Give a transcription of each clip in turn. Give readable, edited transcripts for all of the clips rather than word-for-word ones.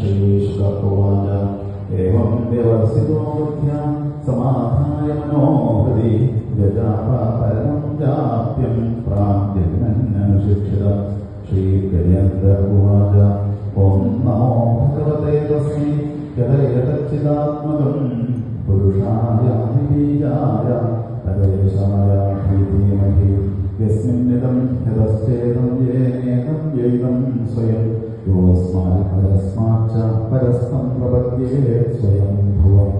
श्रीशुक एवं व्यवस्थितो बुद्ध्या समाधाय मनोहृदि यजापरं जाप्यं प्राप्यनुशिक्षितं श्रीगजेन्द्र उवाच ॐ नमो भगवते तस्मै यदचिदात्मकं पुरुषाय बीजाय तदेशमय धीमहि यस्मिन्निदं यतश्चेदं येनेदं यैदं स्वयं योऽस्मात् परस्तं प्रपद्ये स्वयं भुवं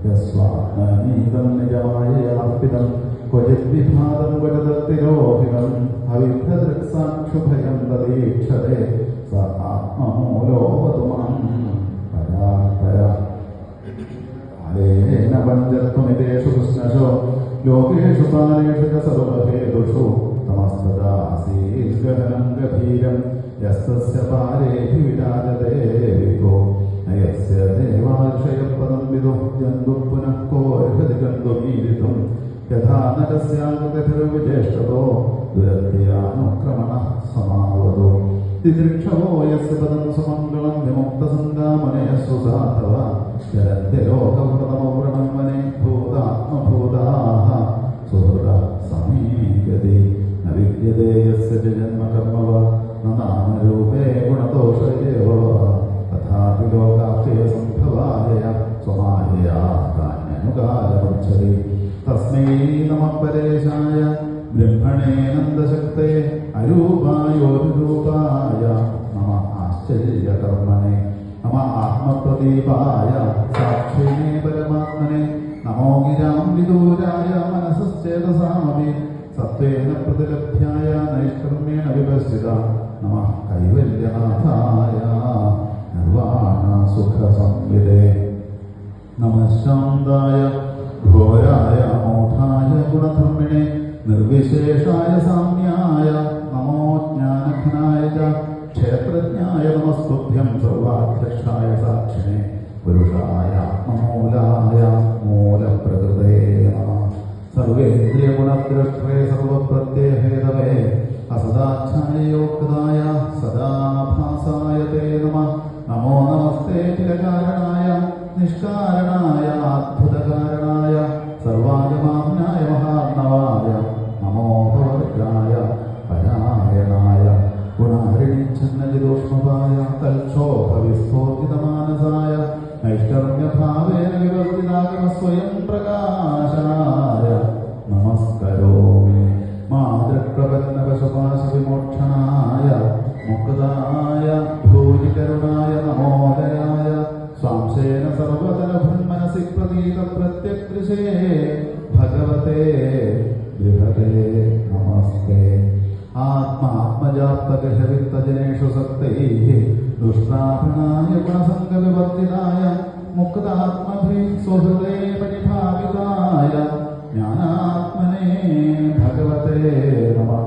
यस्वात्मनीदं निजमाययार्पितं क्वचिद्विभातं क्वचिदतिरोहितं अविद्धदृक्साक्षुभयं तदीक्षते स आत्ममूलोऽवतु मां परापरा कालेन पञ्चत्वमितेषु कृष्णशो लोकेषु कालेषु च सर्वहेतुषु तमस्तदासीद्गहनं गभीरं यस्तस्य पारेऽपि विराजते विभो न यस्य देवार्षयपदं विदुः जन्तुः पुनः कोऽर्हति गन्तुमीदितुं यथा नरस्याकृतिभिर्विचेष्टतो दुरत्ययानुक्रमणः समावदो दिदृक्षवो यस्य पदं सुमङ्गलं विमुक्तसङ्गामनयः सुसाधवा चरन्ति लोकव्रतमव्रणं वने भूतात्मभूताः सुहृदा समीयते न विद्यते यस्य च जन्मकर्म वा न नामरूपे गुणदोष एव तथापि लोकाक्षयसम्भवाय स्वमायया कान्यनुकालमुच्यते तस्मै नमः परेशाय ब्रह्मणे नन्दशक्ते अरूपायोरुरूपाय नमः आश्चर्यकर्मणे नमः आत्मप्रदीपाय साक्षिणे परमात्मने नमो गिरां विदूराय मनसश्चेतसामपि सत्त्वेन प्रतिलभ्याय नैष्कर्म्येण विपश्चिता नमः कैवल्यनाथाय निर्वाणसुखसंविदे नमः शान्ताय घोराय मोठाय गुणधर्मिणे निर्विशेषाय साम्याय नमो ज्ञानघनाय च क्षेत्रज्ञाय नमस्तुभ्यं सर्वाध्यक्षाय साक्षिणे पुरुषाय आत्ममूलाय मूलप्रकृते नमः सर्वेन्द्रियगुणद्रष्टे सर्वप्रत्ययहेतवे असदाच्छाययोक्ताय सदाभासाय ते नमः नमो नमस्ते चिरकारणाय निष्कारणाय अद्भुतकारणाय सर्वागमाम्नाय महार्णवाय नमो भवर्गाय परायणाय गुणहरिणिच्छन्नजिदोष्मपाय तल्क्षोभविस्फोटितमानसाय नैष्कर्म्यभावेन विवर्तितागमस्वयं प्रकाशाय नमस्करोमि मातृप्रपन्नपशुपाशविमोक्षणाय मुक्ताय भूरिकरुणाय नमोदयाय स्वांशेन सर्वतरभन्मनसि प्रतीतप्रत्यग्दृशे भगवते बृहते नमस्ते आत्मात्मजाप्तगृहवित्तजनेषु सक्तैः दुष्टाभणाय गुणसङ्गविवर्तिताय मुक्तात्मभिः स्वहृदे परिभाविताय ज्ञानात्मने भगवते नमः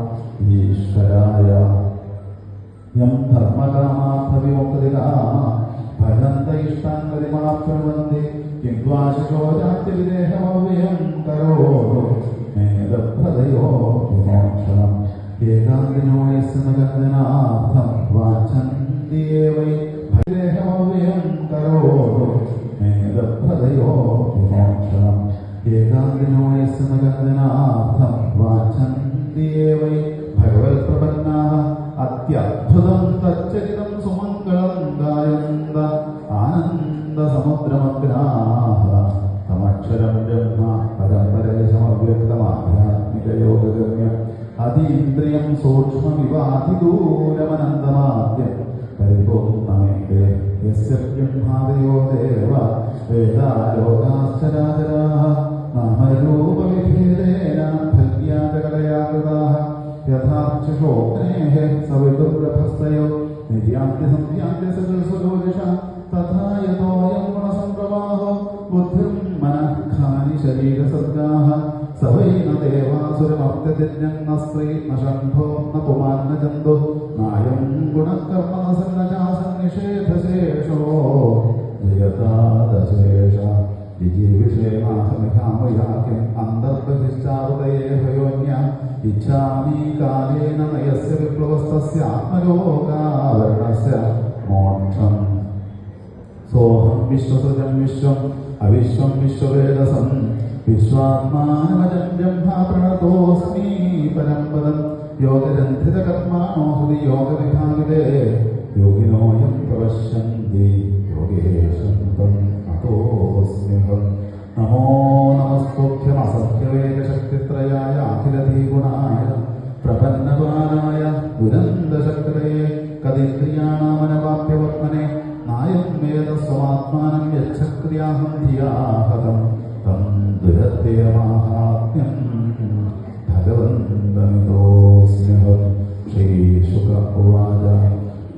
ईश्वराय यं धर्मकामार्थविमुक्तिकामा भजन्त इष्टान् परिमाप्नुवन्ति किन्त्वाशको जात्यविदेहमव्ययं करोतु मेदप्रदयो विमोक्षणम् एकाग्निनो यस्य न गञ्जनार्थं वाञ्छन्ति वै भदेहमव्ययं करोतु मेदप्रदयो विमोक्षणम् एकाग्निनो यस्य न गञ्जनार्थं वाञ्छन्ति वै भगवत्प्रपन्नाः अत्यद्भुतं तच्चरितं सुमङ्गलं गायन्त आनन्दसमुद्रमग्नाः तमक्षरं ब्रह्म परम्परेशमव्यक्तमाध्यात्मिकयोगगम्यम् अतीन्द्रियं सूक्ष्ममिवातिदूरमनन्दमाद्यं परिपूर्णमेते यस्य ब्रह्मादयो देव वेदालोकाश्चराचराः नामरूपविभेदेन भग्याचकलया कृताः यथाक्षोग्नेः सविदुर्प्रभस्तयो नित्यान्त्यसन्त्यान्त्यसकलस्वरोदिषा तथा यतोऽयं गुणसम्प्रवाहो बुद्धिं मनः खानि शरीरसद्गाः स वै न देवासुरमप्यतिज्ञन्नस्त्री न शम्भो न पुमान् न जन्तुः नायं गुणकर्म न सन्नजासन्निषेधशेषो जयतादशेष जिजीविषेणाहमिहामयाकिम् अन्तर्बहिश्चारुदये भयोन्या इच्छामि कालेन नयस्य विप्लवस्तस्य आत्मयोगावर्णस्य मोक्षम् വിശ്വസൃജം വിശ്വം അവിശ്വം വിശ്വവേദസം വിശ്വാത്മാനമജം ബ്രഹ്മാ പ്രണതോസ്മി പരംപദം യോഗരന്ധിതകർമാണോ ഹൃദി യോഗവിഭാഗിതേ യോഗിനോയം പ്രവശ്യന്തി യോഗേശം തം അതോസ്മ്യഹം നമോ നമസ്തുഭ്യമസഖ്യവേദശക്തിത്രയായ അഖിലധീഗുണായ പ്രപന്നപാലായ ദുരന്തശക്തയെ കതീന്ദ്രിയാണാമനവാപ്യവർത്തനെ നായം വേദസ്വമാത്മാനം യച്ഛക്രിയാഹം ധിയാഹതം തം ദുരത്തേരമാഹാത്മ്യം ഭഗവന്തമിതോസ്മ്യഹം ശ്രീശുക ഉവാച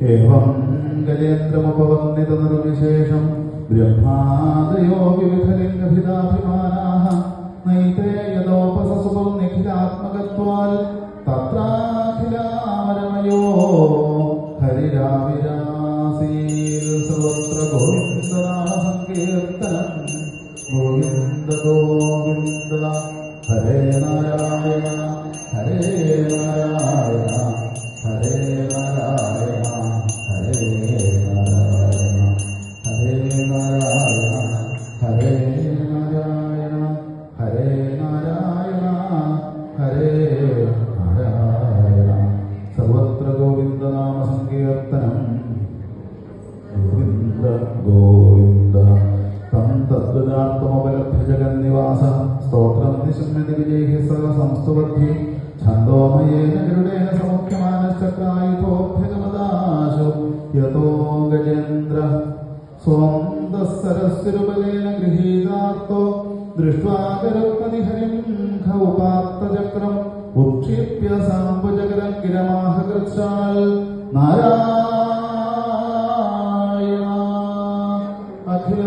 ഏവം ഗജേന്ദ്രമുപവന്ദിതനിർവിശേഷം ബ്രഹ്മാദയോ വിവിധലിംഗഭിദാഭിമാനാഃ നൈതേ യദോപസസുപം നിഖിലാത്മകത്വാൽ തത്രാഖിലാമരമയോ ഹരിരാവിരാസീൽ സർവത്ര ഗോവിന്ദനാമസങ്കീർത്തനം ഗോവിന്ദ ഗോവിന്ദ ഹരേ നാരായണ ഹരേ നാരായണ ഹരേ നാരായണ ഹരേ നാരായണ ഹരേ നാരായണ ഹരേ നാരായണ ഹരേ നാരായണ ഹരേ നാരായണ സർവത്ര ഗോവിന്ദനാമ സങ്കീർത്തനം ഗോവിന്ദ ഗോവിന്ദ തം തദ്വദാർത്ഥമുപലഭ്യ ജഗന്നിവാസ സ്തോത്രം നിശമ്യതി വിജയ് സർവസംസ്തുവദ്ധി ഛന്ദോമയേന ഗരുഡേന സമുഖ്യമാനശ്ചക്രായുധോഭ്യഗമദാശു യതോ ഗജേന്ദ്ര സ്വന്തസ്സരസ്വരുബലേന ഗൃഹീതാർത്തോ ദൃഷ്ട്വാ ഗരുത്മനിഹരിം ഖൗപാത്തചക്രം ഉക്ഷിപ്യ സാംബുജകരം ഗിരമാഹകൃത്സാൽ നാരായണ അഖില